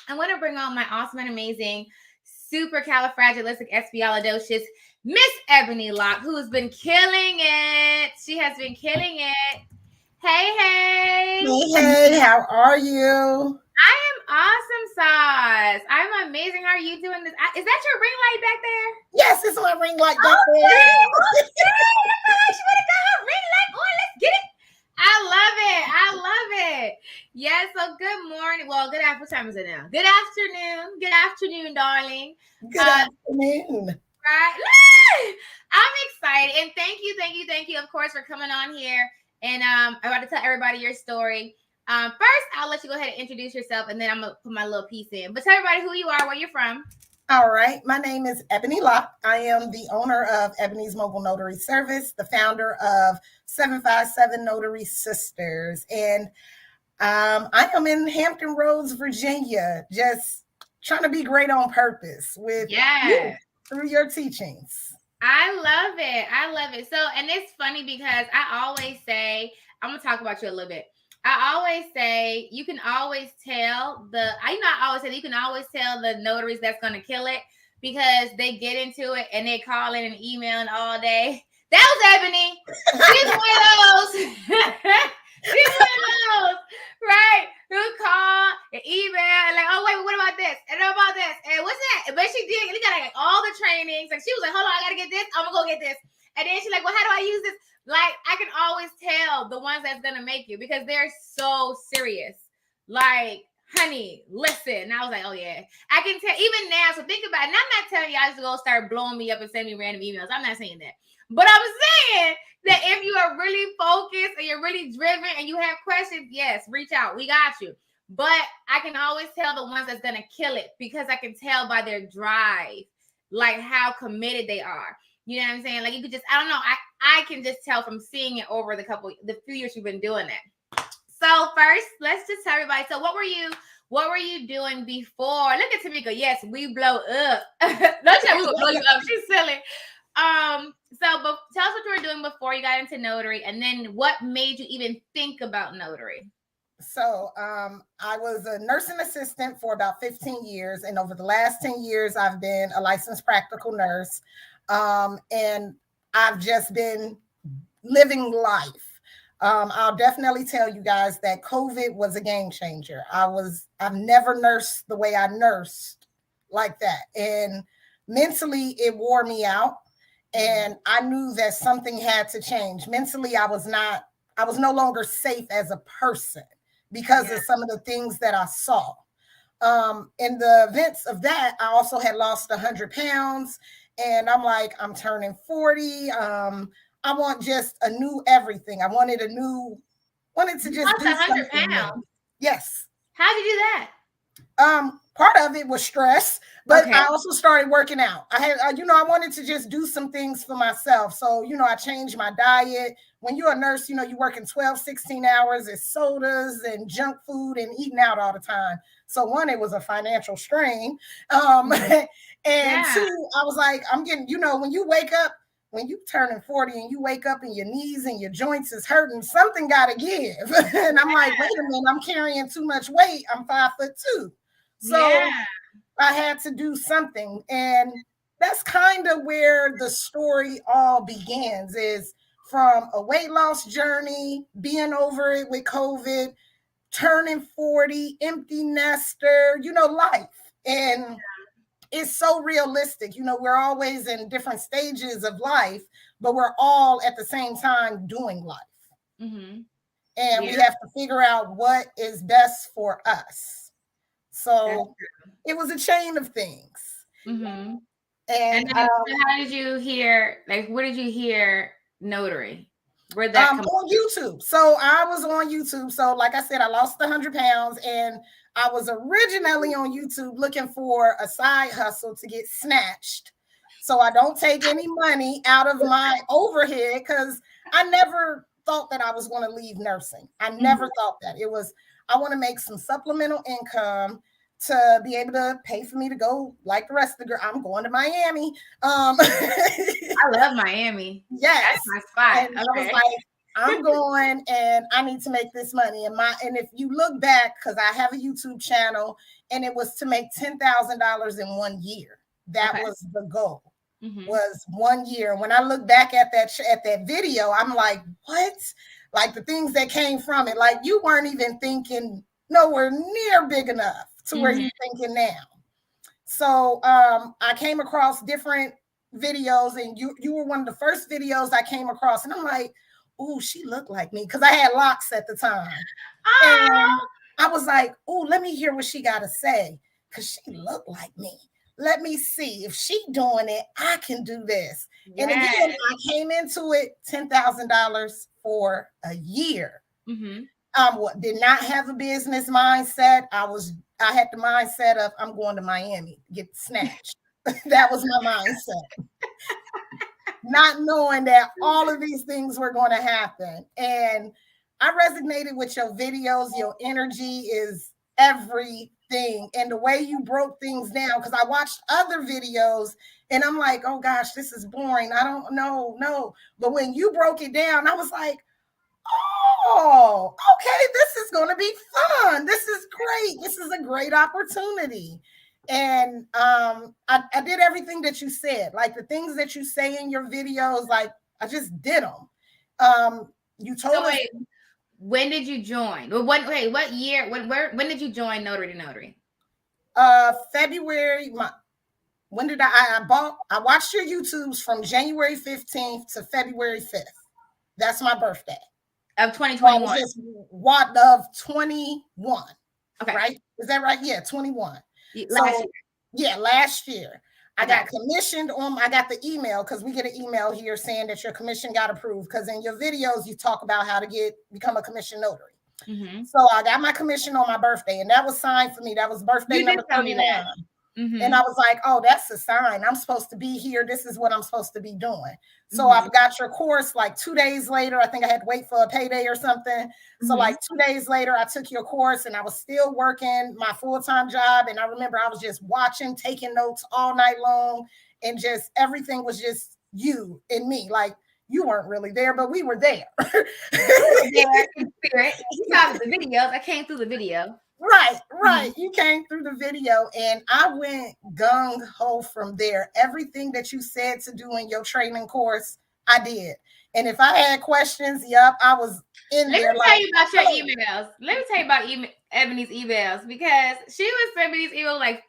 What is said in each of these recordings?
I want to bring on my awesome and amazing supercalifragilisticexpialidocious Miss Ebony Locke, who has been killing it. She has been killing it. Hey, hey. Hey, how are you? I am awesome, Sauce. I'm amazing. How are you doing this? Is that your ring light back there? Yes, it's my ring light back there. Okay. She would have got her ring light on. Let's get it. I love it. I love it. Yes. So good morning. Well, good afternoon. What time is it now? Good afternoon. Good afternoon, darling. Good afternoon. Right. I'm excited. And thank you, of course, for coming on here. And I'm about to tell everybody your story. First, I'll let you go ahead and introduce yourself, and then I'm going to put my little piece in. But tell everybody who you are, where you're from. All right. My name is Ebony Locke. I am the owner of Ebony's Mobile Notary Service, the founder of 757 Notary Sisters. And I am in Hampton Roads, Virginia, just trying to be great on purpose with you through your teachings. I love it. I love it. So, and it's funny because I always say, I'm going to talk about you a little bit. I always say you can always tell you can always tell the notaries that's going to kill it because they get into it and they call in and emailing all day. That was Ebony. She's one of those. She's one of those, right? Who call and email and like, oh, wait, what about this? And about this? And what's that? But she did. We got like all the trainings. Like she was like, hold on, I got to get this. I'm going to go get this. And then she's like, well, how do I use this? Like, I can always tell the ones that's going to make you because they're so serious. Like, honey, listen. And I was like, oh, yeah. I can tell even now. So think about it. And I'm not telling you I just go start blowing me up and send me random emails. I'm not saying that. But I'm saying that if you are really focused and you're really driven and you have questions, yes, reach out. We got you. But I can always tell the ones that's going to kill it because I can tell by their drive, like how committed they are. You know what I'm saying? Like you could just, I don't know. I can just tell from seeing it over the few years you've been doing it. So first, let's just tell everybody. So what were you doing before? Look at Tamika. Yes, we blow up. Don't say we will blow you up. She's silly. Tell us what you were doing before you got into notary, and then what made you even think about notary? So I was a nursing assistant for about 15 years. And over the last 10 years, I've been a licensed practical nurse. And I've just been living life. I'll definitely tell you guys that COVID was a game changer. I've never nursed the way I nursed like that. And mentally, it wore me out. And I knew that something had to change. Mentally, I was no longer safe as a person because of some of the things that I saw. In the events of that, I also had lost 100 pounds. And I'm like, I'm turning 40. I want just a new everything. I wanted to just do 100 pounds. Yes. How'd you do that? Part of it was stress, but I also started working out. I wanted to just do some things for myself. So, I changed my diet. When you're a nurse, you're working 12, 16 hours. It's sodas and junk food and eating out all the time. So one, it was a financial strain. And two, I was like, I'm getting, when you wake up, when you turning 40 and you wake up and your knees and your joints is hurting, something got to give. And I'm like, wait a minute, I'm carrying too much weight. I'm 5'2". So I had to do something. And that's kind of where the story all begins, is from a weight loss journey, being over it with COVID, turning 40, empty nester, life. And it's so realistic. We're always in different stages of life, but we're all at the same time doing life. Mm-hmm. And we have to figure out what is best for us. So it was a chain of things. Mm-hmm. And so how did you hear, where did you hear notary? Where'd that come on YouTube. So I was on YouTube. So like I said, I lost 100 pounds and I was originally on YouTube looking for a side hustle to get snatched. So I don't take any money out of my overhead because I never thought that I was going to leave nursing. I never thought that. It was, I want to make some supplemental income to be able to pay for me to go like the rest of the girl. I'm going to Miami. I love Miami. Yes. That's my spot. And I was like, I'm going and I need to make this money. And if you look back, because I have a YouTube channel, and it was to make $10,000 in 1 year. That was the goal. Was 1 year. When I look back at that video, I'm like, what? Like the things that came from it, like you weren't even thinking nowhere near big enough to where you're thinking now. So I came across different videos, and you were one of the first videos I came across, and I'm like, oh, she looked like me, because I had locks at the time. And I was like, oh, let me hear what she got to say, because she looked like me. Let me see if she doing it, I can do this. Yes. And again, I came into it $10,000 for a year. Did not have a business mindset. I had the mindset of I'm going to Miami, get snatched. That was my mindset. Not knowing that all of these things were going to happen. And I resonated with your videos. Your energy is everything. And the way you broke things down, because I watched other videos and I'm like, oh gosh, this is boring. I don't know. No. But when you broke it down, I was like, oh, okay, this is going to be fun. This is great. This is a great opportunity. And I did everything that you said, like the things that you say in your videos, like I just did them. You told us. When did you join? What year? When did you join Notary2Notary? February. When did I watched your YouTubes from January 15th to February 5th. That's my birthday. Of 2021. What of 21. Okay. Right? Is that right? Yeah, 21. Last year. I got commissioned on, I got the email, because we get an email here saying that your commission got approved, because in your videos you talk about how to become a commission notary. So I got my commission on my birthday, and that was signed for me. That was birthday number 39. And I was like, oh, that's a sign. I'm supposed to be here. This is what I'm supposed to be doing. So I got your course like 2 days later. I think I had to wait for a payday or something. So like 2 days later, I took your course, and I was still working my full-time job. And I remember I was just watching, taking notes all night long. And just everything was just you and me. Like you weren't really there, but we were there. You saw the videos. I came through the video. Right. You came through the video, and I went gung-ho from there. Everything that you said to do in your training course, I did. And if I had questions, I was in there. Let me tell you about your emails. Let me tell you about Ebony's emails, because she was sending me these emails like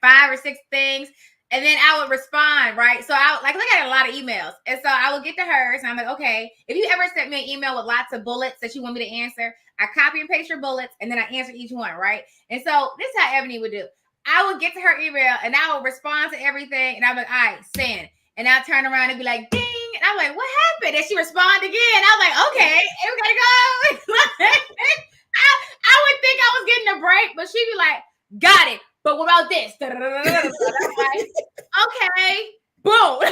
5 or 6 things. And then I would respond, right? So I look at a lot of emails. And so I would get to hers, and I'm like, okay, if you ever sent me an email with lots of bullets that you want me to answer, I copy and paste your bullets, and then I answer each one, right? And so this is how Ebony would do. I would get to her email, and I would respond to everything, and I'm like, all right, send. And I'll turn around and be like, ding. And I'm like, what happened? And she respond again. I was like, okay, we gotta go. I would think I was getting a break, but she'd be like, got it. But what about this? So I'm like, okay, boom. So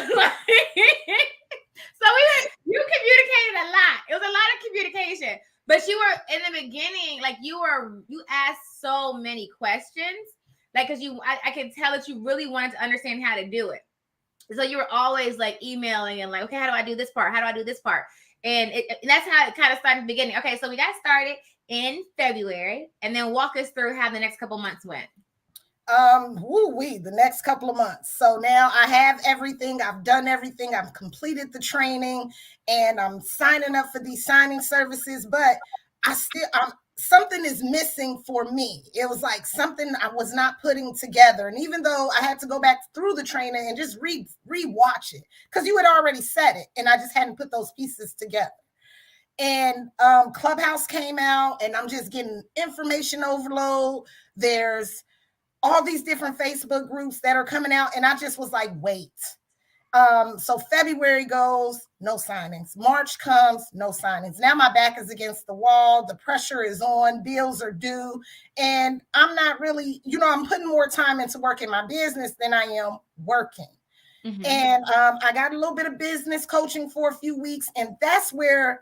you communicated a lot. It was a lot of communication. But you were in the beginning, like you asked so many questions, like because I could tell that you really wanted to understand how to do it. So you were always like emailing and like, okay, how do I do this part? How do I do this part? And that's how it kind of started in the beginning. Okay, so we got started in February, and then walk us through how the next couple months went. The next couple of months. So now I have everything. I've done everything. I've completed the training, and I'm signing up for these signing services, but something is missing for me. It was like something I was not putting together. And even though I had to go back through the training and just re-watch it, because you had already said it, and I just hadn't put those pieces together. And Clubhouse came out, and I'm just getting information overload. There's all these different Facebook groups that are coming out. And I just was like, wait. So February goes, no signings. March comes, no signings. Now my back is against the wall. The pressure is on. Bills are due. And I'm not really, I'm putting more time into working my business than I am working. And I got a little bit of business coaching for a few weeks. And that's where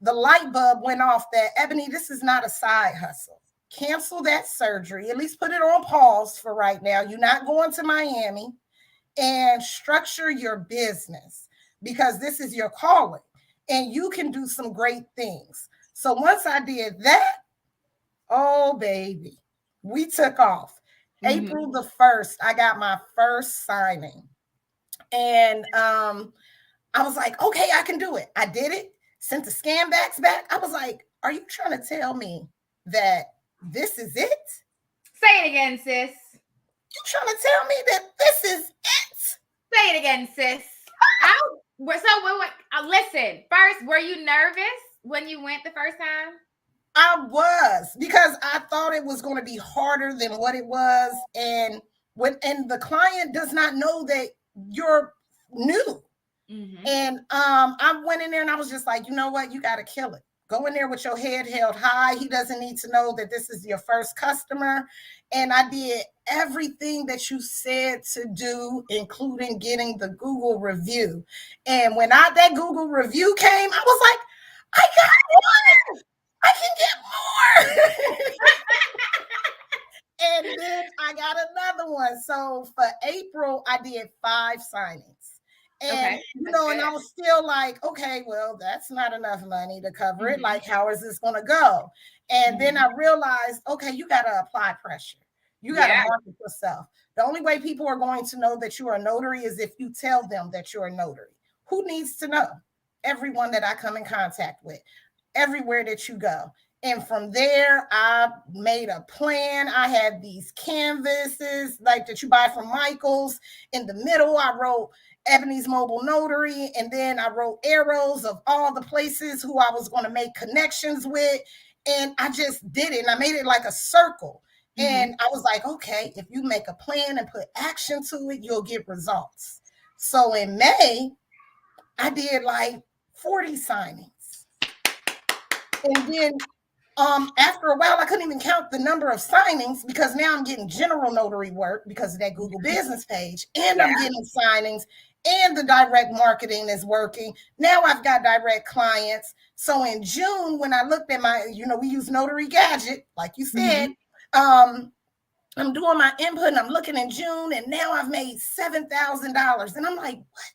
the light bulb went off that, Ebony, this is not a side hustle. Cancel that surgery, at least put it on pause for right now. You're not going to Miami, and structure your business, because this is your calling. and you can do some great things. So once I did that, oh baby, we took off. April the 1st, I got my first signing. And I was like, okay, I can do it. I did it, sent the scan backs back. I was like, are you trying to tell me that this is it? Say it again, sis. You trying to tell me that this is it? Say it again, sis. Listen, first, were you nervous when you went the first time? I was, because I thought it was going to be harder than what it was. And the client does not know that you're new. And I went in there and I was just like, you know what? You got to kill it. Go in there with your head held high. He doesn't need to know that this is your first customer. And I did everything that you said to do, including getting the Google review. And when that Google review came, I was like, I got one. I can get more. And then I got another one. So for April, I did 5 signings. And, and I was still like, okay, well, that's not enough money to cover it. Like, how is this going to go? And then I realized, okay, you got to apply pressure. You got to market yourself. The only way people are going to know that you are a notary is if you tell them that you're a notary. Who needs to know? Everyone that I come in contact with, everywhere that you go. And from there, I made a plan. I had these canvases like that you buy from Michael's. In the middle, I wrote Ebony's Mobile Notary. And then I wrote arrows of all the places who I was going to make connections with. And I just did it. And I made it like a circle. And I was like, okay, if you make a plan and put action to it, you'll get results. So in May, I did like 40 signings. And then after a while, I couldn't even count the number of signings because now I'm getting general notary work because of that Google business page. And I'm getting signings and the direct marketing is working. Now I've got direct clients. So in June, when I looked at my, we use Notary Gadget, like you said, I'm doing my input and I'm looking in June and now I've made $7,000. And I'm like, what?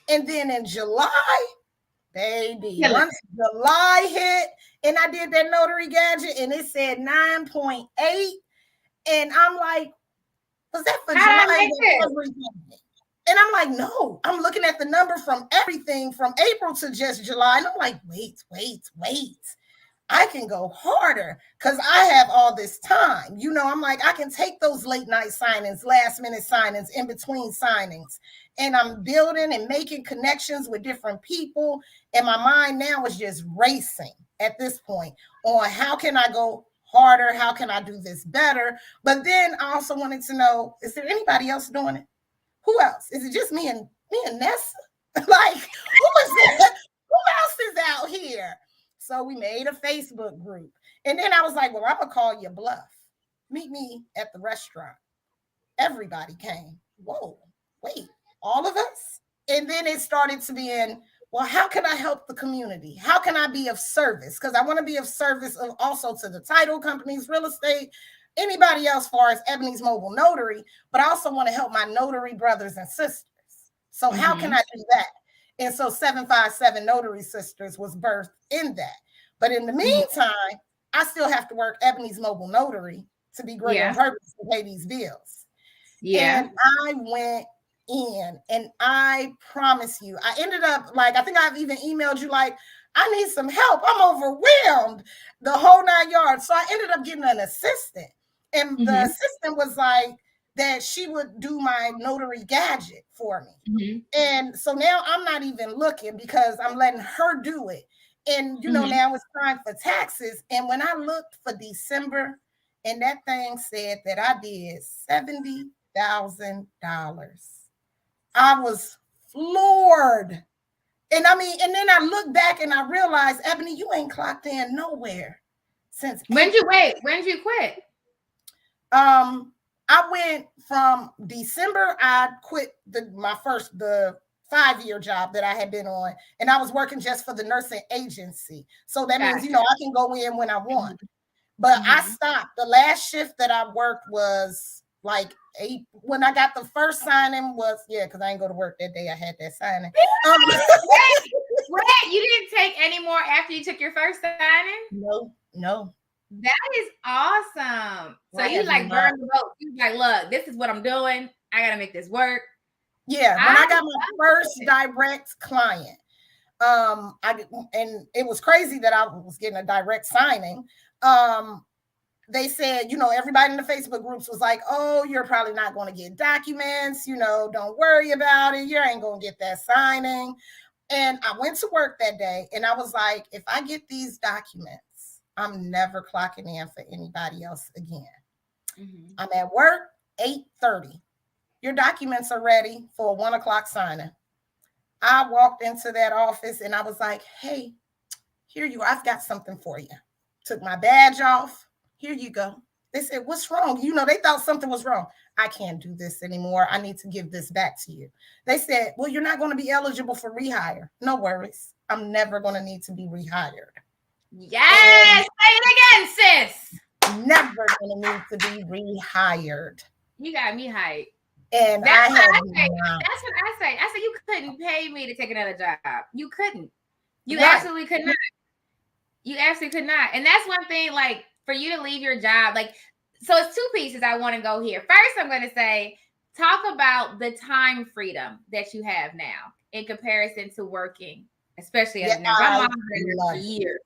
And then in July, baby, once July hit and I did that Notary Gadget and it said 9.8. And I'm like, was that for July? And I'm like, no, I'm looking at the number from everything from April to just July. And I'm like, wait. I can go harder because I have all this time. I'm like, I can take those late night signings, last minute signings, in between signings. And I'm building and making connections with different people. And my mind now is just racing at this point on how can I go harder? How can I do this better? But then I also wanted to know, is there anybody else doing it? Who else? Is it just me and Nessa? Like, who is that? Who else is out here? So we made a Facebook group. And then I was like, well, I'm going to call you bluff. Meet me at the restaurant. Everybody came. Whoa, wait, all of us? And then it started to be well, how can I help the community? How can I be of service? Because I want to be of service also to the title companies, real estate, anybody else as far as Ebony's Mobile Notary. But I also want to help my notary brothers and sisters. So how can I do that? And so 757 Notary Sisters was birthed in that. But in the meantime, I still have to work Ebony's Mobile Notary to be great on purpose to pay these bills. And I went in and I promise you, I ended up I think I've even emailed you like, I need some help. I'm overwhelmed, the whole 9 yards. So I ended up getting an assistant. And the assistant was like, that she would do my Notary Gadget for me. And so now I'm not even looking because I'm letting her do it. And, now it's time for taxes. And when I looked for December and that thing said that I did $70,000, I was floored. And then I look back and I realized, Ebony, you ain't clocked in nowhere since. When did you quit? I went from December, I quit the 5-year job that I had been on, and I was working just for the nursing agency. So that means, I can go in when I want. But I stopped. The last shift that I worked was like 8. When I got the first signing was, because I didn't go to work that day. I had that signing. Wait, you didn't take any more after you took your first signing? No. That is awesome. So you like burned the boat. You like, look, this is what I'm doing. I gotta make this work. Yeah, when I got my first direct client, and it was crazy that I was getting a direct signing. They said, everybody in the Facebook groups was like, oh, you're probably not going to get documents, don't worry about it. You ain't going to get that signing. And I went to work that day and I was like, if I get these documents, I'm never clocking in for anybody else again. Mm-hmm. I'm at work, 8:30. Your documents are ready for a 1:00 signing. I walked into that office and I was like, hey, here you are. I've got something for you. Took my badge off. Here you go. They said, what's wrong? They thought something was wrong. I can't do this anymore. I need to give this back to you. They said, well, you're not going to be eligible for rehire. No worries. I'm never going to need to be rehired. Yes. Say it again, sis. Never going to need to be rehired. You got me hyped. And that's what I say. I said, you couldn't pay me to take another job. You couldn't. You absolutely could not. You absolutely could not. And that's one thing, like, for you to leave your job, like, so it's two pieces I want to go here. First, I'm going to say, talk about the time freedom that you have now in comparison to working, especially as a nurse. My mom's been there for years.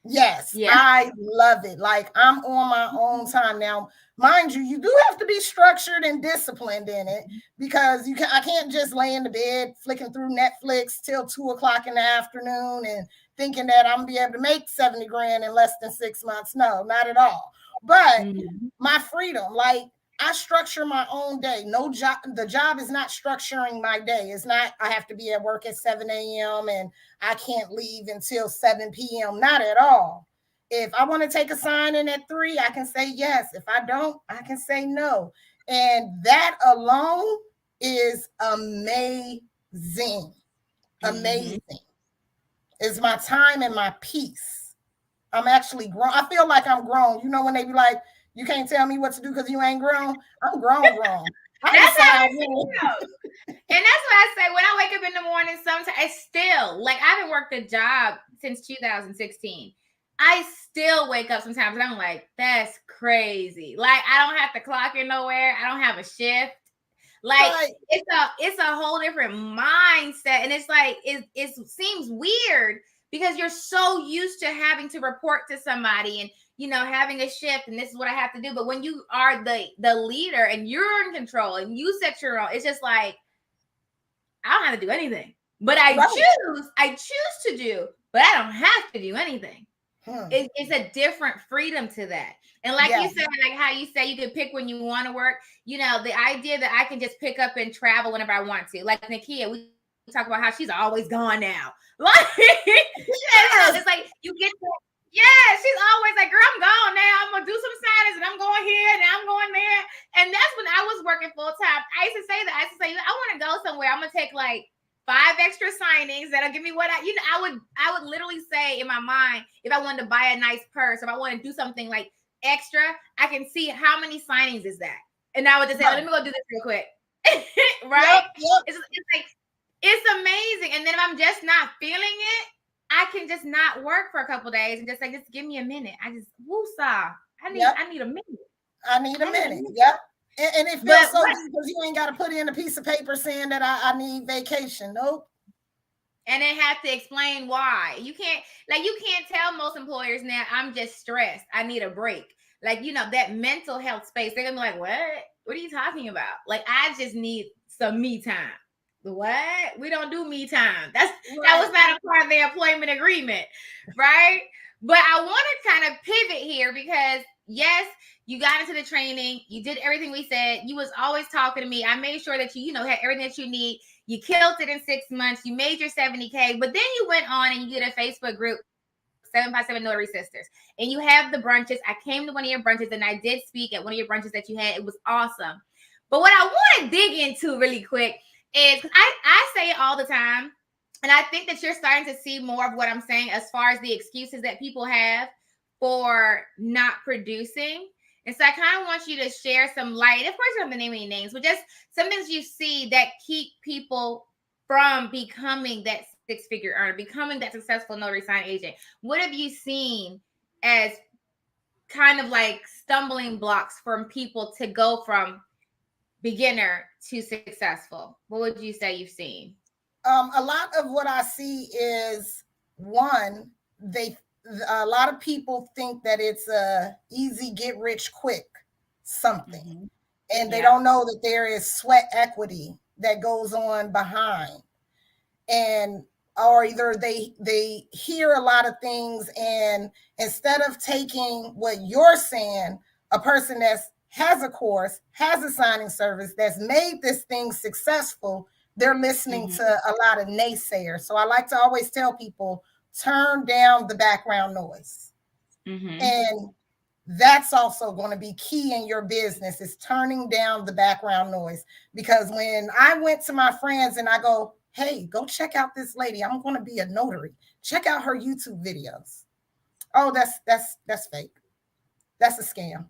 Yes, I love it. Like, I'm on my own time now. Mind you, you do have to be structured and disciplined in it because I can't just lay in the bed flicking through Netflix till 2:00 in the afternoon and thinking that I'm gonna be able to make 70 grand in less than 6 months. No, not at all. But my freedom, like, I structure my own day. No job. The job is not structuring my day. It's not, I have to be at work at 7 a.m. and I can't leave until 7 p.m. Not at all. If I want to take a signing at 3, I can say yes. If I don't, I can say no. And that alone is amazing. Amazing. It's my time and my peace. I'm actually grown. I feel like I'm grown. When they be like, you can't tell me what to do because you ain't grown. I'm grown. That's how I feel. And that's why I say when I wake up in the morning, sometimes it's still like I haven't worked a job since 2016. I still wake up sometimes and I'm like, that's crazy. Like, I don't have to clock in nowhere. I don't have a shift. Like, it's a whole different mindset. And it's like, it seems weird because you're so used to having to report to somebody and, having a shift and this is what I have to do. But when you are the leader and you're in control and you set your own, it's just like, I don't have to do anything. But I choose to do, but I don't have to do anything. It's a different freedom to that. And like you said, like how you say you can pick when you want to work, the idea that I can just pick up and travel whenever I want to. Like Nakia, we talk about how she's always gone now. Like, it's like you get to, she's always like, girl, I'm gone now. I'm going to do some signings and I'm going here and I'm going there. And that's when I was working full time. I used to say that. I used to say, I want to go somewhere. I'm going to take like 5 extra signings that'll give me what I would literally say in my mind, if I wanted to buy a nice purse, if I want to do something like extra, I can see how many signings is that. And I would just say, let me go do this real quick. Right? Yep. It's like, it's amazing. And then if I'm just not feeling it, I can just not work for a couple days and just like, just give me a minute. I just, woosah. I need a minute. I need a minute. Yep. And it feels so good because you ain't got to put in a piece of paper saying that I need vacation. Nope. And then have to explain why. You can't tell most employers now, I'm just stressed. I need a break. Like, that mental health space. They're going to be like, what? What are you talking about? Like, I just need some me time. What? We don't do me time. That was not a part of the employment agreement, right? But I want to kind of pivot here because yes, you got into the training. You did everything we said. You was always talking to me. I made sure that you, had everything that you need. You killed it in 6 months. You made your 70K, but then you went on and you did a Facebook group, 7x7 Notary Sisters, and you have the brunches. I came to one of your brunches and I did speak at one of your brunches that you had. It was awesome. But what I want to dig into really quick is I say it all the time, and I think that you're starting to see more of what I'm saying as far as the excuses that people have for not producing. And so I kind of want you to share some light. Of course, you don't have to name any names, but just some things you see that keep people from becoming that six-figure earner, becoming that successful notary sign agent? What have you seen as kind of like stumbling blocks from people to go from beginner to successful? What would you say you've seen? A lot of what I see is, one, a lot of people think that it's a easy get rich quick something. Mm-hmm. And they don't know that there is sweat equity that goes on behind. And or either they hear a lot of things, and instead of taking what you're saying, a person that has a course, has a signing service, that's made this thing successful, they're listening to a lot of naysayers. So I like to always tell people, turn down the background noise. And that's also going to be key in your business, is turning down the background noise. Because when I went to my friends and I go, hey, go check out this lady, I'm going to be a notary, check out her YouTube videos. Oh, that's fake. That's a scam.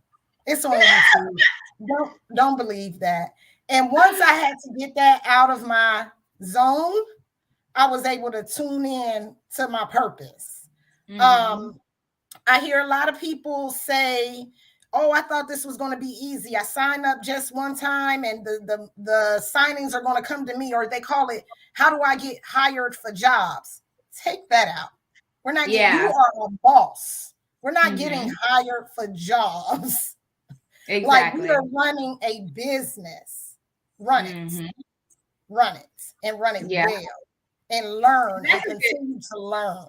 It's on YouTube. Don't believe that. And once I had to get that out of my zone, I was able to tune in to my purpose. I hear a lot of people say, oh, I thought this was going to be easy. I signed up just one time and the signings are going to come to me, or they call it, how do I get hired for jobs? Take that out. We're not getting, you are a boss. We're not getting hired for jobs. Exactly. Like, we are running a business. Run it. Run it and run it well, and learn and continue to learn.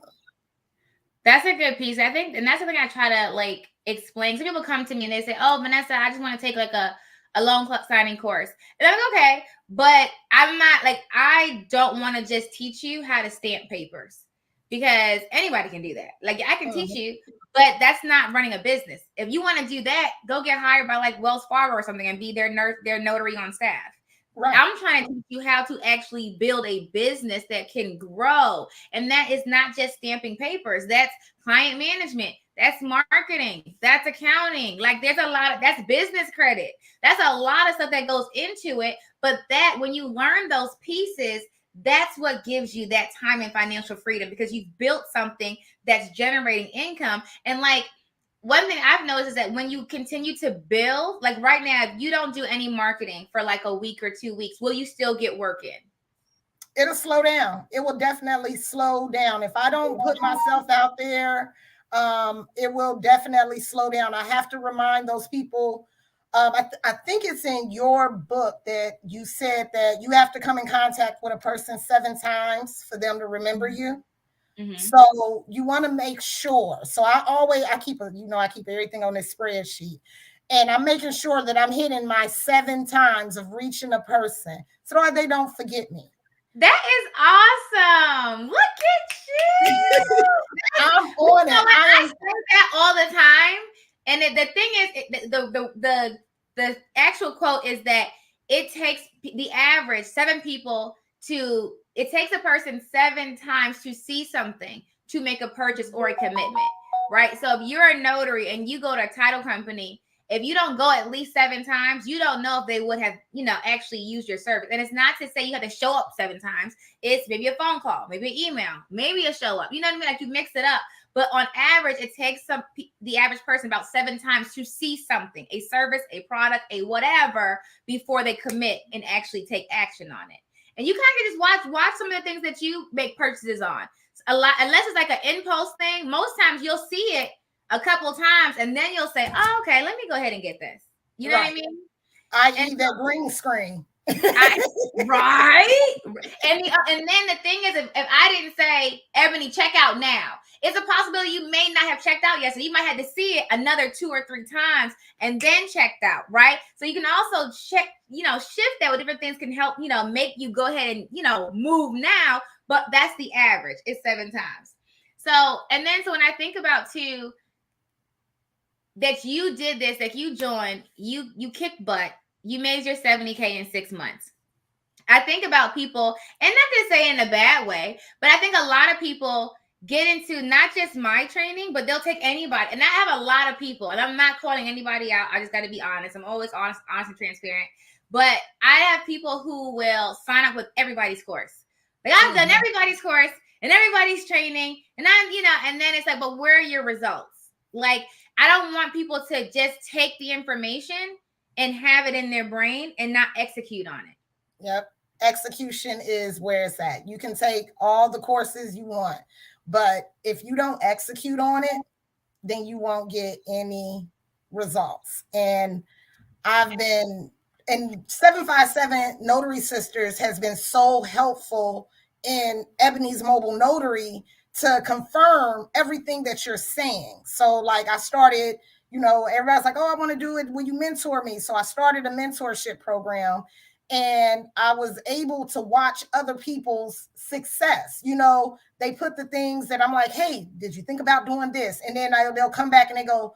That's a good piece. I think, and that's the thing I try to like explain. Some people come to me and they say, oh, Vanessa, I just want to take like a loan signing course. And I'm like, okay, but I'm not like, I don't want to just teach you how to stamp papers, because anybody can do that. Like, I can teach you, but that's not running a business. If you want to do that, go get hired by like Wells Fargo or something and be their notary on staff. Right. I'm trying to teach you how to actually build a business that can grow. And that is not just stamping papers. That's client management. That's marketing. That's accounting. Like, there's a lot of, that's business credit. That's a lot of stuff that goes into it. But that, when you learn those pieces, that's what gives you that time and financial freedom, because you've built something that's generating income. And like, one thing I've noticed is that when you continue to build, like right now, if you don't do any marketing for like a week or 2 weeks, will you still get work in? It'll slow down. It will definitely slow down. If I don't put myself out there, it will definitely slow down. I have to remind those people. I think it's in your book that you said that you have to come in contact with a person 7 times for them to remember you. So you want to make sure. So I keep everything on this spreadsheet, and I'm making sure that I'm hitting my 7 times of reaching a person so that they don't forget me. That is awesome. Look at you. I'm on it. I say that all the time. And the thing is, the actual quote is that it takes the average 7 people to, it takes a person 7 times to see something to make a purchase or a commitment, right? So if you're a notary and you go to a title company, if you don't go at least 7 times, you don't know if they would have, actually used your service. And it's not to say you have to show up 7 times. It's maybe a phone call, maybe an email, maybe a show up. You know what I mean? Like, you mix it up. But on average, it takes the average person about 7 times to see something, a service, a product, a whatever, before they commit and actually take action on it. And you kind of just watch some of the things that you make purchases on. A lot, unless it's like an impulse thing, most times you'll see it a couple of times and then you'll say, oh, okay, let me go ahead and get this. You know what I mean? I.e. that green screen. Right? And then the thing is, if I didn't say, Ebony, check out now, it's a possibility you may not have checked out yet. So you might have to see it another 2 or 3 times and then checked out, right? So you can also check, shift that with different things can help, make you go ahead and, move now. But that's the average. It's 7 times. So when I think about too, that you did this, that you joined, you kicked butt, you made your 70K in 6 months. I think about people, and not to say in a bad way, but I think a lot of people get into not just my training, but they'll take anybody. And I have a lot of people, and I'm not calling anybody out. I just got to be honest. I'm always honest and transparent. But I have people who will sign up with everybody's course. Like I've done everybody's course and everybody's training, and I'm, and then it's like, but where are your results? Like, I don't want people to just take the information and have it in their brain and not execute on it. Yep. Execution is where it's at. You can take all the courses you want, but if you don't execute on it, then you won't get any results. And I've been, and 757 Notary Sisters has been so helpful in Ebony's Mobile Notary to confirm everything that you're saying. So like I started, everybody's like, oh, I want to do it. Will you mentor me? So I started a mentorship program, and I was able to watch other people's success. They put the things that I'm like, hey, did you think about doing this? And then they'll come back and they go,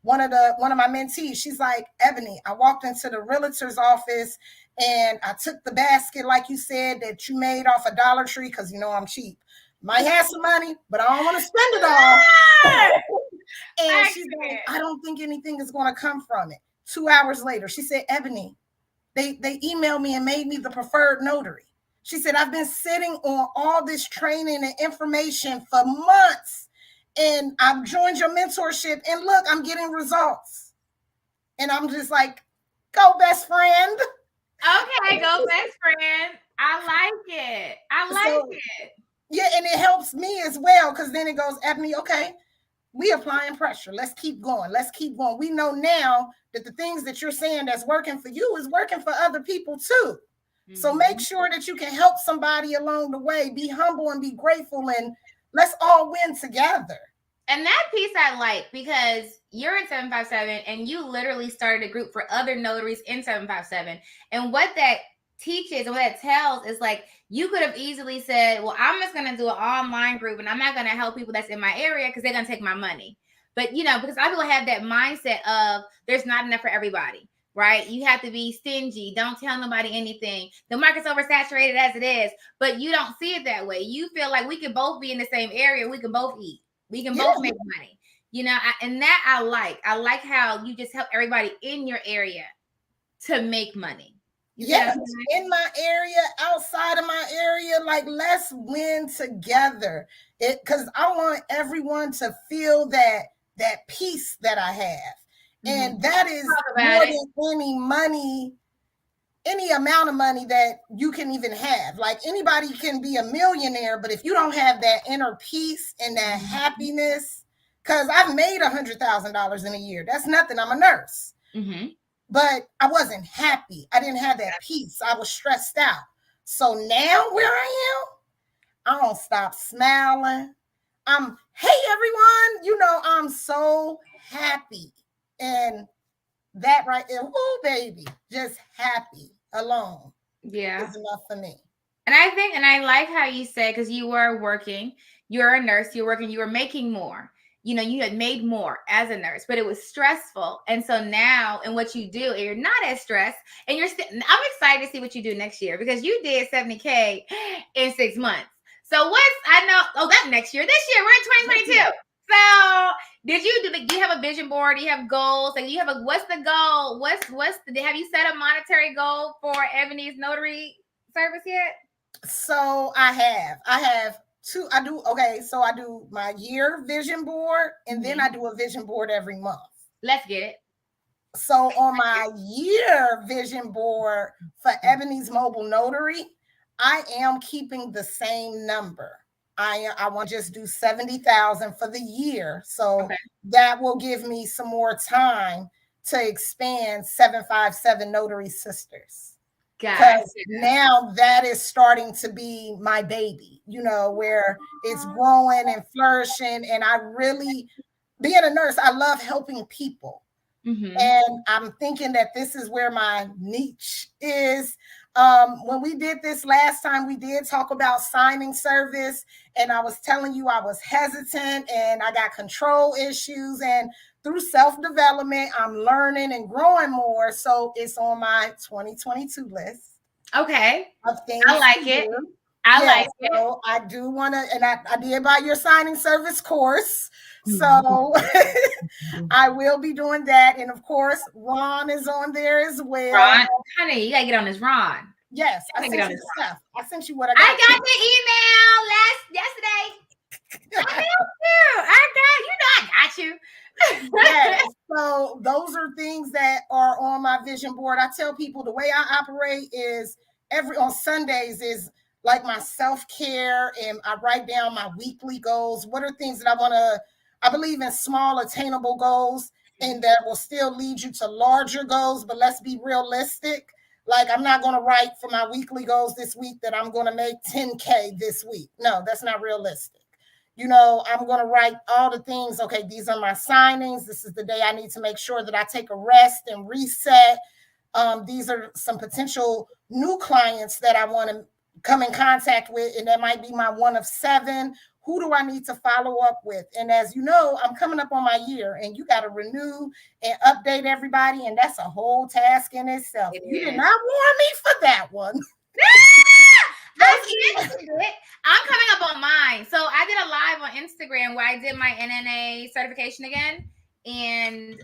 one of my mentees, she's like, Ebony, I walked into the realtor's office and I took the basket, like you said, that you made off a Dollar Tree, because I'm cheap. Might have some money, but I don't want to spend it all. And she's like, I don't think anything is going to come from it. 2 hours later, she said, Ebony, they emailed me and made me the preferred notary. She said, I've been sitting on all this training and information for months, and I've joined your mentorship, and look, I'm getting results. And I'm just like, go best friend. Okay, go best friend. I like it. It. Yeah, and it helps me as well, because then it goes, Ebony, okay, we applying pressure. Let's keep going. We know now that the things that you're saying that's working for you is working for other people too. Mm-hmm. So make sure that you can help somebody along the way. Be humble and be grateful, and let's all win together. And that piece I like, because you're in 757 and you literally started a group for other notaries in 757. And what that teaches and what that tells is like, you could have easily said, well, I'm just going to do an online group and I'm not going to help people that's in my area because they're going to take my money. But, because other people have that mindset of there's not enough for everybody, right? You have to be stingy. Don't tell nobody anything. The market's oversaturated as it is, but you don't see it that way. You feel like we can both be in the same area. We can both eat. We can both make money, and that I like. I like how you just help everybody in your area to make money. Yes, in my area, outside of my area, like let's win together. Because I want everyone to feel that peace that I have. And that is more than any money, any amount of money that you can even have. Like anybody can be a millionaire, but if you don't have that inner peace and that happiness, because I've made $100,000 in a year. That's nothing. I'm a nurse. Mm-hmm. But I wasn't happy. I didn't have that peace. I was stressed out. So now where I am, I don't stop smiling. Hey, everyone, I'm so happy. And that right there, oh, baby, just happy alone. Yeah. Is enough for me. And I like how you said, because you were working, you're a nurse, you're working, you were making more. You had made more as a nurse, but it was stressful. And so now, in what you do, you're not as stressed. And I'm excited to see what you do next year, because you did 70K in 6 months. So that next year, this year, we're in 2022. So do you have a vision board? Do you have goals? Like, what's the goal? Have you set a monetary goal for Ebony's notary service yet? So I have two. I do my year vision board, and then I do a vision board every month. Let's get it. So on my year vision board for Ebony's Mobile Notary, I am keeping the same number. I want to just do 70,000 for the year. So that will give me some more time to expand 757 Notary Sisters. Because now that is starting to be my baby, where it's growing and flourishing. And I really, being a nurse, I love helping people. Mm-hmm. And I'm thinking that this is where my niche is. When we did this last time, we did talk about signing service, and I was telling you I was hesitant and I got control issues, and through self-development, I'm learning and growing more. So it's on my 2022 list. Okay. I like it. I do want to, and I did buy your signing service course. So I will be doing that. And of course, Ron is on there as well. Ron, honey, you got to get on this Ron. Yes, I sent you the stuff. I sent you what I got. I got the email yesterday. I got you. Yes. So those are things that are on my vision board. I tell people the way I operate is on Sundays is like my self-care, and I write down my weekly goals. What are things that I believe in small attainable goals, and that will still lead you to larger goals, but let's be realistic. Like, I'm not going to write for my weekly goals this week that I'm going to make 10K this week. No, that's not realistic. I'm going to write all the things. Okay, these are my signings. This is the day I need to make sure that I take a rest and reset. These are some potential new clients that I want to come in contact with, and that might be my one of 7. Who do I need to follow up with? And as you know, I'm coming up on my year, and you got to renew and update everybody, and that's a whole task in itself. You did not warn me for that one. I'm coming up on mine. So I did a live on Instagram where I did my NNA certification again. And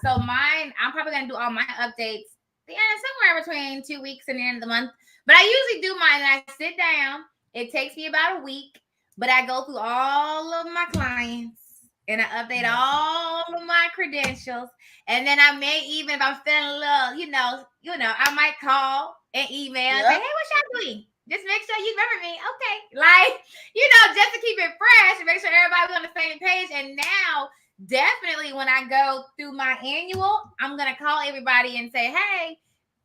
so mine, I'm probably going to do all my updates somewhere between 2 weeks and the end of the month. But I usually do mine, and I sit down. It takes me about a week, but I go through all of my clients and I update all of my credentials. And then I may even, if I'm feeling a little, I might call and email and say, hey, what y'all doing? Just make sure you remember me. Okay. Just to keep it fresh and make sure everybody's on the same page. And now, definitely when I go through my annual, I'm going to call everybody and say, hey,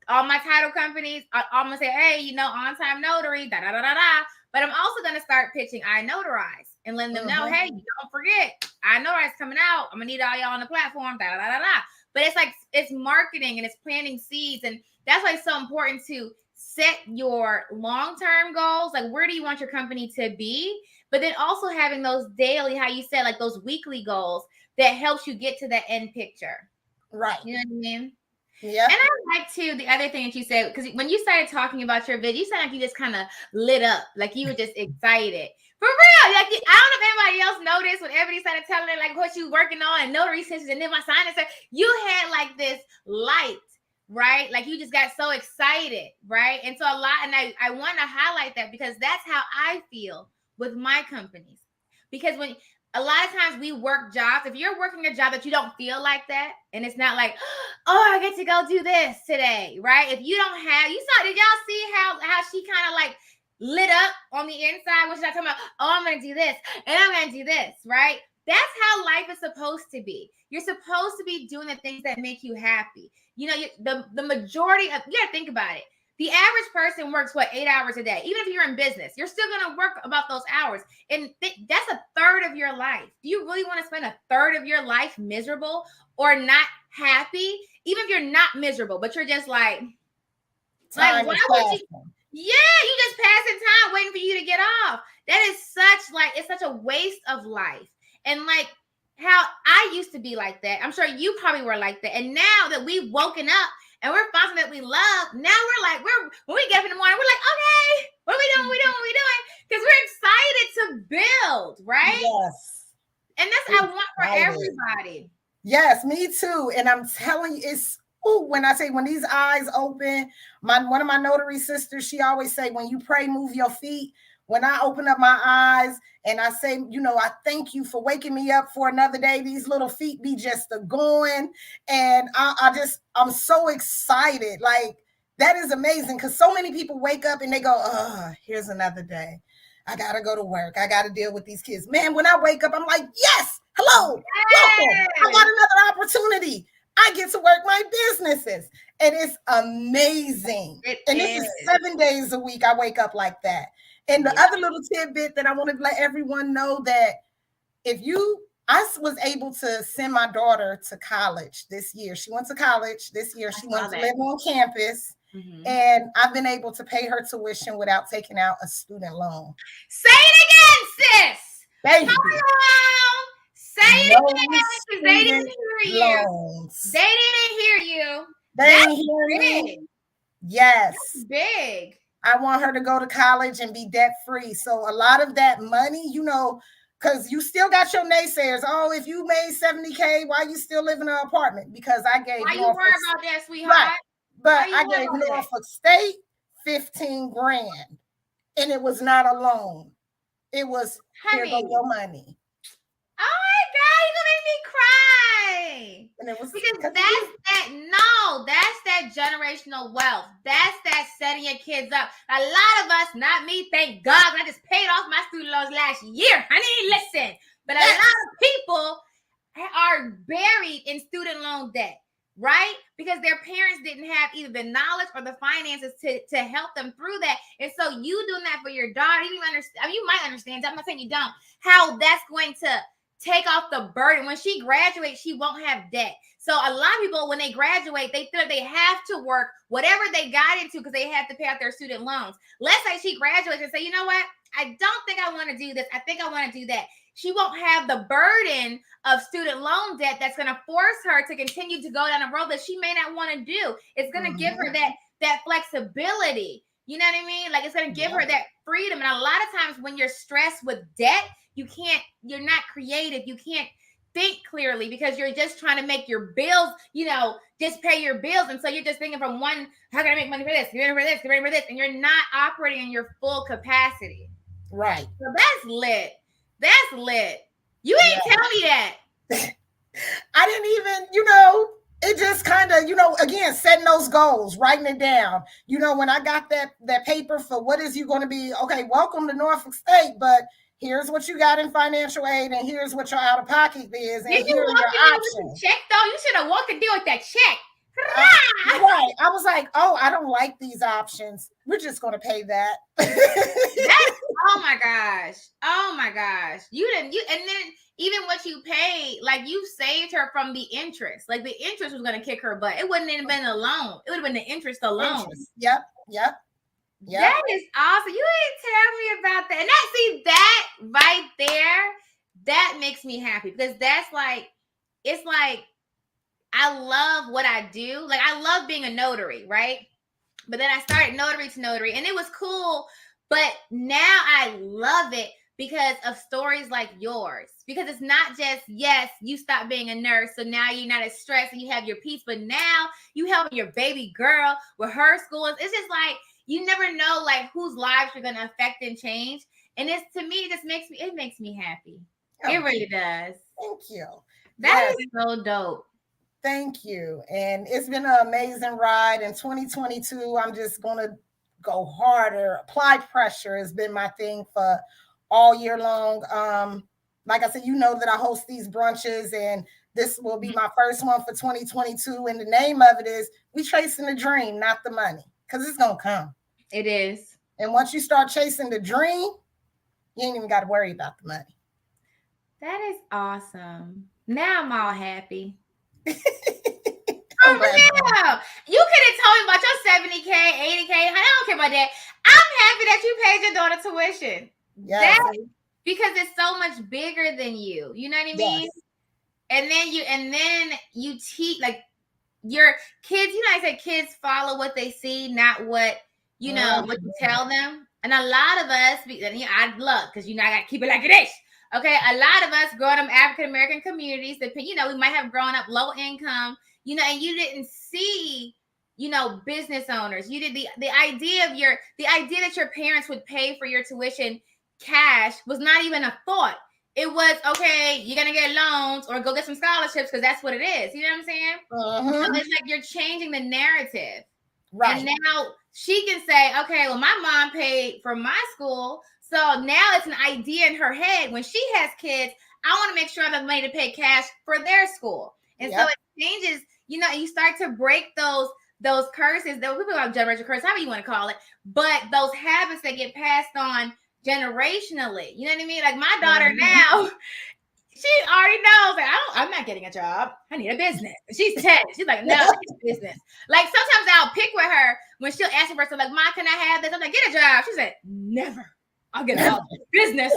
all my title companies, I'm going to say, hey, On Time Notary, da-da-da-da-da. But I'm also going to start pitching I Notarize and letting them know, hey, don't forget, I Notarize coming out. I'm going to need all y'all on the platform, da-da-da-da-da. But it's marketing and it's planting seeds. And that's why it's so important to set your long-term goals. Like, where do you want your company to be? But then also having those daily, how you said, like those weekly goals that helps you get to that end picture. Right. You know what I mean? Yeah. And I like too the other thing that you said, because when you started talking about your video, you sound like you just kind of lit up, like you were just excited. For real. Like, I don't know if anybody else noticed when Ebony started telling her like what you working on and notary sessions and then my signing stuff, you had like this light, right? Like you just got so excited, right? And so and I want to highlight that because that's how I feel with my companies. Because when a lot of times we work jobs, if you're working a job that you don't feel like that, and it's not like, oh, I get to go do this today, right? If you don't have, did y'all see how she kind of like lit up on the inside when she's not talking about, oh, I'm going to do this and I'm going to do this, right? That's how life is supposed to be. You're supposed to be doing the things that make you happy. The majority of, you got to think about it. The average person works, 8 hours a day? Even if you're in business, you're still going to work about those hours. And that's a third of your life. Do you really want to spend a third of your life miserable or not happy? Even if you're not miserable, but you're just like why would you? Yeah, you just passing time waiting for you to get off. That is it's such a waste of life. And like how I used to be like that. I'm sure you probably were like that. And now that we've woken up, and we're finding that we love. Now we're like, when we get up in the morning, we're like, okay, what are we doing? What are we doing? Because we're excited to build, right? Yes. And that's what I want for everybody. Yes, me too. And I'm telling you, when these eyes open, one of my notary sisters, she always say, when you pray, move your feet. When I open up my eyes and I say, I thank you for waking me up for another day, these little feet be just going. And I'm so excited. Like, that is amazing because so many people wake up and they go, here's another day. I got to go to work. I got to deal with these kids. Man, when I wake up, I'm like, yes, hello, welcome. I got another opportunity. I get to work my businesses. And it's amazing. This is 7 days a week I wake up like that. And the other little tidbit that I wanted to let everyone know that I was able to send my daughter to college this year. She went to college this year. She went to live on campus. Mm-hmm. And I've been able to pay her tuition without taking out a student loan. Say it again, sis. Baby. Say it again because they didn't hear you. They didn't hear you. They didn't hear me. Yes. That's big. I want her to go to college and be debt free. So a lot of that money, because you still got your naysayers. Oh, if you made $70K, why you still live in an apartment? Because I gave. Why you worry about that, sweetheart? Right. But I gave Norfolk State 15 grand. And it was not a loan. It was, here go your money. Oh my God, you gonna make me cry. And it was because that's that generational wealth. That's that setting your kids up. A lot of us, not me, thank God, I just paid off my student loans last year. Honey, listen. But a lot of people are buried in student loan debt, right? Because their parents didn't have either the knowledge or the finances to help them through that. And so you doing that for your daughter, you understand. I mean, you might understand. I'm not saying you don't. How that's going to take off the burden. When she graduates, she won't have debt. So a lot of people, when they graduate, they feel they have to work whatever they got into because they have to pay out their student loans. Let's say she graduates and say, you know what? I don't think I want to do this. I think I want to do that. She won't have the burden of student loan debt that's going to force her to continue to go down a road that she may not want to do. It's going to give her that flexibility. You know what I mean? Like, it's going to give her that freedom. And a lot of times when you're stressed with debt, you're not creative. You can't think clearly because you're just trying to make your bills, just pay your bills. And so you're just thinking from one, how can I make money for this? Get ready for this, get ready for this. And you're not operating in your full capacity. Right. So that's lit. That's lit. You ain't tell me that. I didn't even, it just kind of, again, setting those goals, writing it down. When I got that paper for what is you going to be, okay, welcome to Norfolk State, but here's what you got in financial aid, and here's what your out-of-pocket is, and here are your options. Check, though? You should have walked in there with that check. Right. I was like, oh, I don't like these options. We're just going to pay that. Oh my gosh. Oh my gosh. And then even what you paid, like you saved her from the interest. Like the interest was going to kick her butt. It wouldn't have been a loan. It would have been the interest alone. Yep. That is awesome. You ain't tell me about that. And that right there, that makes me happy because that's like, it's like, I love what I do. Like I love being a notary, right? But then I started Notary2Notary and it was cool. But now I love it because of stories like yours. Because it's not just, yes, you stopped being a nurse, so now you're not as stressed and you have your peace. But now you helping your baby girl with her school. It's just like, you never know like whose lives you're going to affect and change. And it's, to me, it makes me happy. It really does. Thank you. That is so dope. Thank you. And it's been an amazing ride. In 2022, I'm just going to go harder. Applied pressure has been my thing for all year long. Like I said, that I host these brunches, and this will be my first one for 2022. And the name of it is We Chasing the Dream, Not the Money, because it's going to come. It is. And once you start chasing the dream, you ain't even got to worry about the money. That is awesome. Now I'm all happy. Oh, yeah. You could have told me about your 70K, 80K. I don't care about that. I'm happy that you paid your daughter tuition. Yes. Because it's so much bigger than you. You know what I mean? Yes. And then you teach, like, your kids, I said kids follow what they see, not what, what you tell them. And a lot of us, I'd love, because I got to keep it like it is. Okay, a lot of us growing up African-American communities, we might have grown up low income, and you didn't see, business owners. You did the idea that your parents would pay for your tuition cash was not even a thought. It was, okay, you're going to get loans or go get some scholarships because that's what it is. You know what I'm saying? So it's like you're changing the narrative. Right. And now she can say, okay, well, my mom paid for my school. So now it's an idea in her head. When she has kids, I want to make sure I have money to pay cash for their school. And so it changes, you start to break those curses, those people have generational curse, however you want to call it, but those habits that get passed on generationally. You know what I mean? Like my daughter now, she already knows that I'm not getting a job. I need a business. She's 10. She's like, no, I need a business. Like sometimes I'll pick with her when she'll ask me for something like, Mom, can I have this? I'm like, get a job. She said, never. I'll get a business.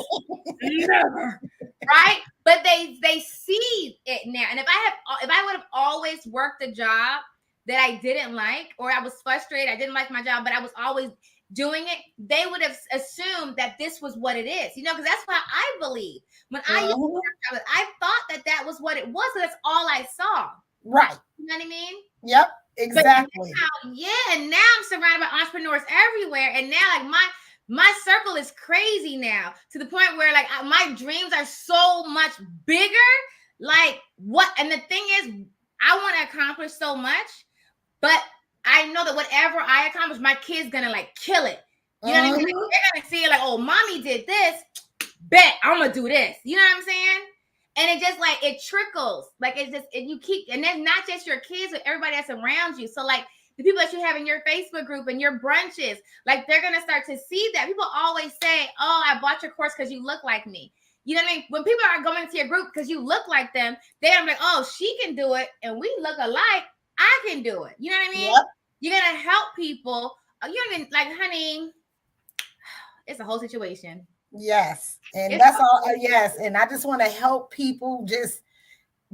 Never. Right? But they see it now. And if I would have always worked a job that I didn't like, or I was frustrated, I didn't like my job, but I was always doing it, they would have assumed that this was what it is, because that's what I believe. When I used to work, I thought that was what it was. So that's all I saw. Right. You know what I mean? Yep. Exactly. And now I'm surrounded by entrepreneurs everywhere. And now like my circle is crazy now, to the point where like my dreams are so much bigger. Like what? And the thing is, I want to accomplish so much, but I know that whatever I accomplish, my kid's gonna like kill it. You know what I mean? Like, they're gonna see it like, oh, mommy did this. Bet I'm gonna do this. You know what I'm saying? And it just like it trickles. Like it's just you keep, and then not just your kids, but everybody that's around you. So like the people that you have in your Facebook group and your brunches, like they're gonna start to see that. People always say, "Oh, I bought your course because you look like me." You know what I mean? When people are going into your group because you look like them, they're like, "Oh, she can do it, and we look alike. I can do it." You know what I mean? Yep. You're gonna help people. You know, like, honey, it's a whole situation. Yes, and that's all. Yes, and I just want to help people just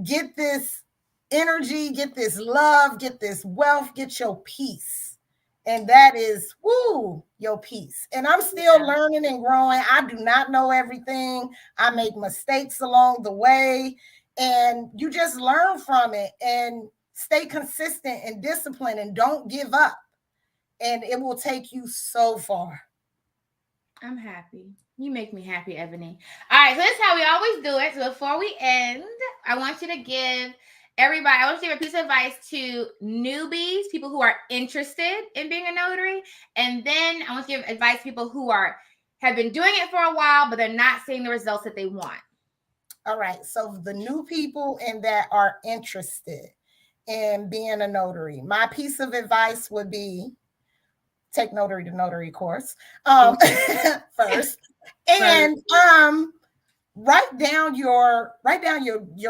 get this energy, get this love, get this wealth, get your peace. And that is, your peace. And I'm still learning and growing. I do not know everything. I make mistakes along the way, and you just learn from it and stay consistent and disciplined and don't give up. And it will take you so far. I'm happy. You make me happy, Ebony. All right, so this is how we always do it. So before we end, I want you to give everybody, I want you to give a piece of advice to newbies, people who are interested in being a notary. And then I want you to give advice to people who have been doing it for a while, but they're not seeing the results that they want. All right. So the new people and that are interested in being a notary, my piece of advice would be take Notary2Notary course first. And write down your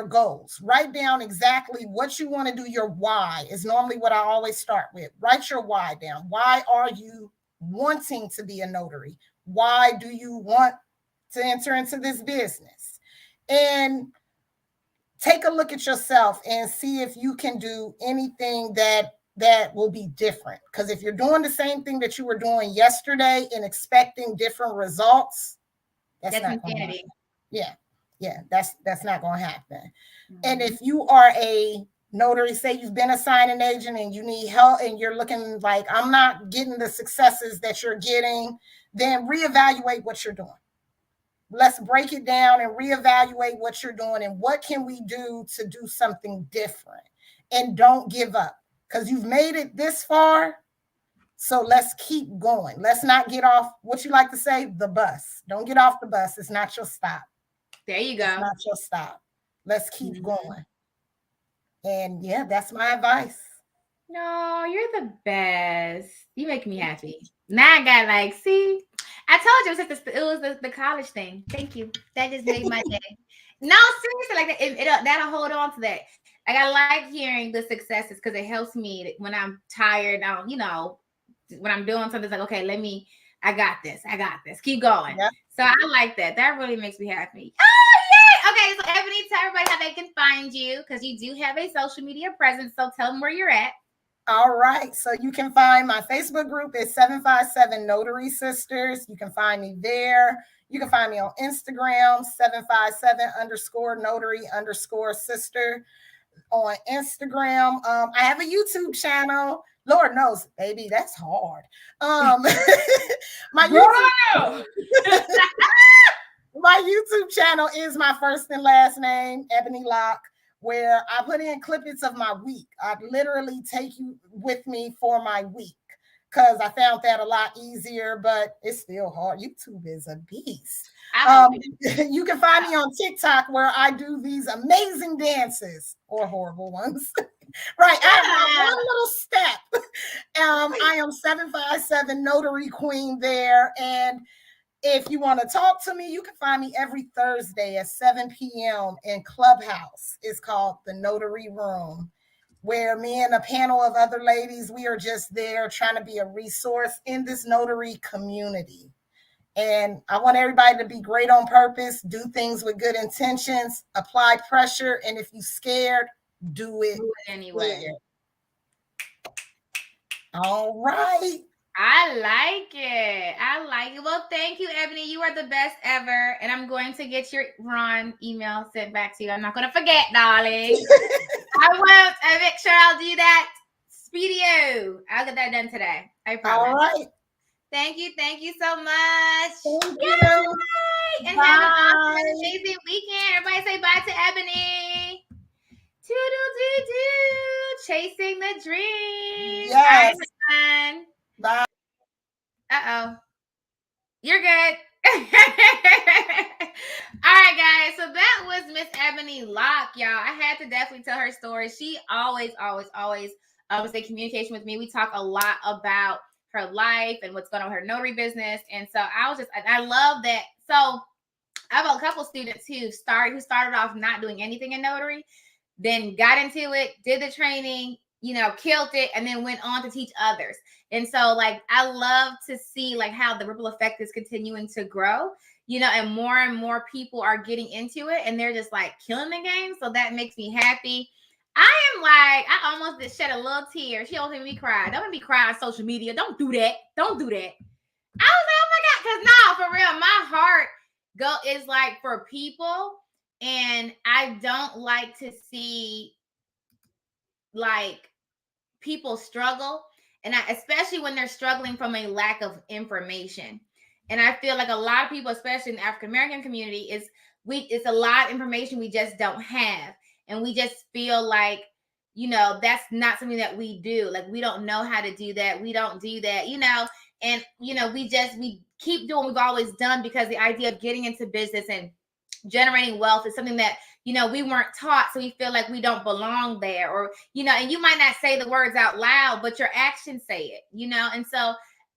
goals. Write down exactly what you want to do. Your why is normally what I always start with. Write your why down. Why are you wanting to be a notary? Why do you want to enter into this business? And take a look at yourself and see if you can do anything that will be different. Because if you're doing the same thing that you were doing yesterday and expecting different results, that's not going to happen. Yeah, that's not going to happen. Mm-hmm. And if you are a notary, say you've been a signing agent and you need help and you're looking like, I'm not getting the successes that you're getting, then reevaluate what you're doing. Let's break it down and reevaluate what you're doing and what can we do to do something different. And don't give up, because you've made it this far. So let's keep going. Let's not get off, what you like to say, the bus. Don't get off the bus. It's not your stop. There you go. It's not your stop. Let's keep going. And yeah, that's my advice. No, you're the best. You make me happy. Now I got like, see, I told you it was the college thing. Thank you. That just made my day. No, seriously, like that'll hold on to that. Like I like hearing the successes because it helps me when I'm tired. Now, when I'm doing something, it's like, okay, I got this. Keep going. Yep. So I like that. That really makes me happy. Oh, yay! Okay, so Ebony, tell everybody how they can find you, because you do have a social media presence. So tell them where you're at. All right. So you can find my Facebook group is 757 Notary Sisters. You can find me there. You can find me on Instagram, 757_Notary_sister on Instagram. I have a YouTube channel. Lord knows, baby, that's hard. My YouTube channel is my first and last name, Ebony Locke, where I put in clippings of my week. I literally take you with me for my week because I found that a lot easier, but it's still hard. YouTube is a beast. You can find me on TikTok where I do these amazing dances, or horrible ones. Right. I have one little step. I am 757 Notary Queen there. And if you want to talk to me, you can find me every Thursday at 7 p.m. in Clubhouse. It's called the Notary Room, where me and a panel of other ladies, we are just there trying to be a resource in this notary community. And I want everybody to be great on purpose, do things with good intentions, apply pressure. And if you're scared, do it anyway. All right. I like it. Well, thank you, Ebony. You are the best ever. And I'm going to get your Ron email sent back to you. I'm not going to forget, darling. I will make sure I'll do that Speedio. I'll get that done today. I promise. All right. Thank you so much. Thank you. Yay! And Bye. have an awesome and amazing weekend. Everybody say bye to Ebony. Toodle-doo-doo. Chasing the dream. Yes. Right, bye. Uh-oh. You're good. All right, guys. So that was Miss Ebony Locke, y'all. I had to definitely tell her story. She always was in communication with me. We talk a lot about her life and what's going on with her notary business. And so I love that. So I have a couple students who started off not doing anything in notary, then got into it, did the training, killed it, and then went on to teach others. And so like, I love to see like how the ripple effect is continuing to grow, and more people are getting into it and they're just like killing the game. So that makes me happy. I almost did shed a little tear. She always made me cry. Don't make me cry on social media. Don't do that. I was like, oh my God. Cause no, for real, my heart is like for people. And I don't like to see like people struggle. And especially when they're struggling from a lack of information. And I feel like a lot of people, especially in the African-American community, it's a lot of information we just don't have. And we just feel like, that's not something that we do. Like, we don't know how to do that. We don't do that, and, we keep doing what we've always done because the idea of getting into business and generating wealth is something that, we weren't taught. So we feel like we don't belong there or, and you might not say the words out loud, but your actions say it, and so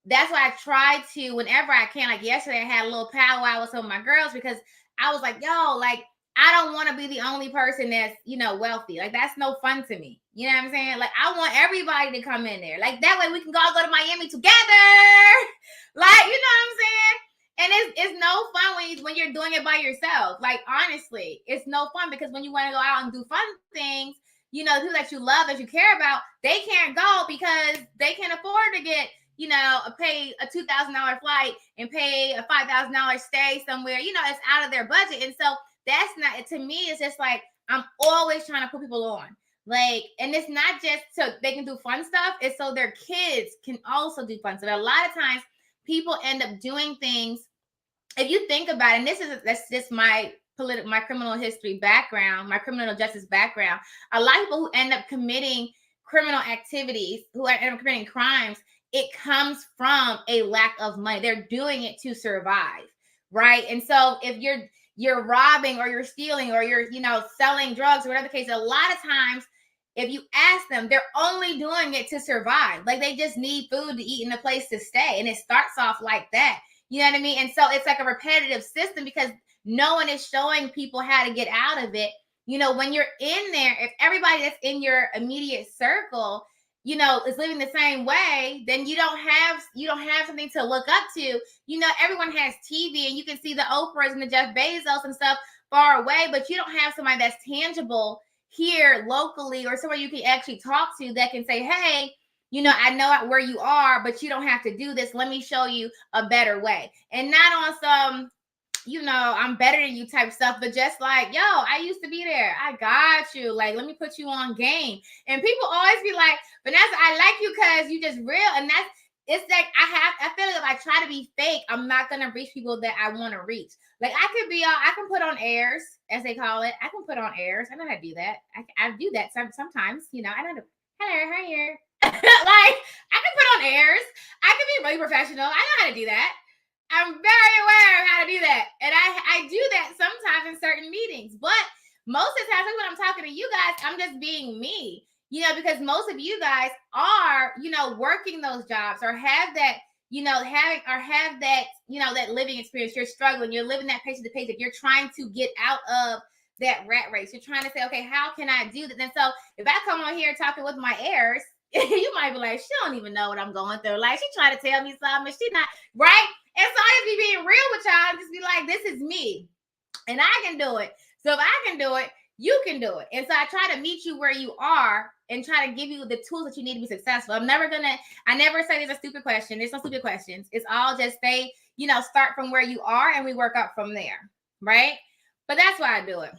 that's why I try to, whenever I can, like yesterday, I had a little powwow with some of my girls because I was like, yo, like, I don't want to be the only person that's, wealthy. Like, that's no fun to me. You know what I'm saying? Like, I want everybody to come in there. Like, that way we can all go to Miami together. Like, you know what I'm saying? And it's no fun when you're doing it by yourself. Like, honestly, it's no fun because when you want to go out and do fun things, who that you love, that you care about, they can't go because they can't afford to get, pay a $2,000 flight and pay a $5,000 stay somewhere. It's out of their budget. And so that's not, to me, it's just like, I'm always trying to put people on. Like, and it's not just so they can do fun stuff. It's so their kids can also do fun stuff. A lot of times people end up doing things. If you think about it, and that's just my criminal history background, my criminal justice background. A lot of people who end up committing criminal activities, who end up committing crimes, it comes from a lack of money. They're doing it to survive, right? And so if you're robbing or you're stealing or you're, selling drugs or whatever the case, a lot of times, if you ask them, they're only doing it to survive. Like, they just need food to eat and a place to stay. And it starts off like that. You know what I mean? And so it's like a repetitive system because no one is showing people how to get out of it. When you're in there, if everybody that's in your immediate circle, is living the same way, then you don't have something to look up to. Everyone has TV and you can see the Oprahs and the Jeff Bezos and stuff far away, but you don't have somebody that's tangible here locally or somewhere you can actually talk to that can say, hey, I know where you are, but you don't have to do this. Let me show you a better way. And not on some, I'm better than you type stuff, but just like, yo, I used to be there. I got you. Like, let me put you on game. And people always be like, Vanessa, I like you because you just real. And it's like, I feel like if I try to be fake, I'm not going to reach people that I want to reach. Like, I can put on airs, as they call it. I can put on airs. I know how to do that. I do that sometimes, I know how to, hello, how are you? Like, I can put on airs. I can be really professional. I know how to do that. I'm very aware of how to do that. And I do that sometimes in certain meetings. But most of the time when I'm talking to you guys, I'm just being me, because most of you guys are, working those jobs or have that, have that, that living experience. You're struggling. You're living that paycheck to paycheck. You're trying to get out of that rat race. You're trying to say, okay, how can I do this? And so if I come on here talking with my heirs, you might be like, she don't even know what I'm going through. Like, she trying to tell me something. She not, right? And so I just be being real with y'all and just be like, this is me. And I can do it. So if I can do it, you can do it. And so I try to meet you where you are and try to give you the tools that you need to be successful. I never say there's a stupid question. There's no stupid questions. It's all just start from where you are and we work up from there. Right? But that's why I do it.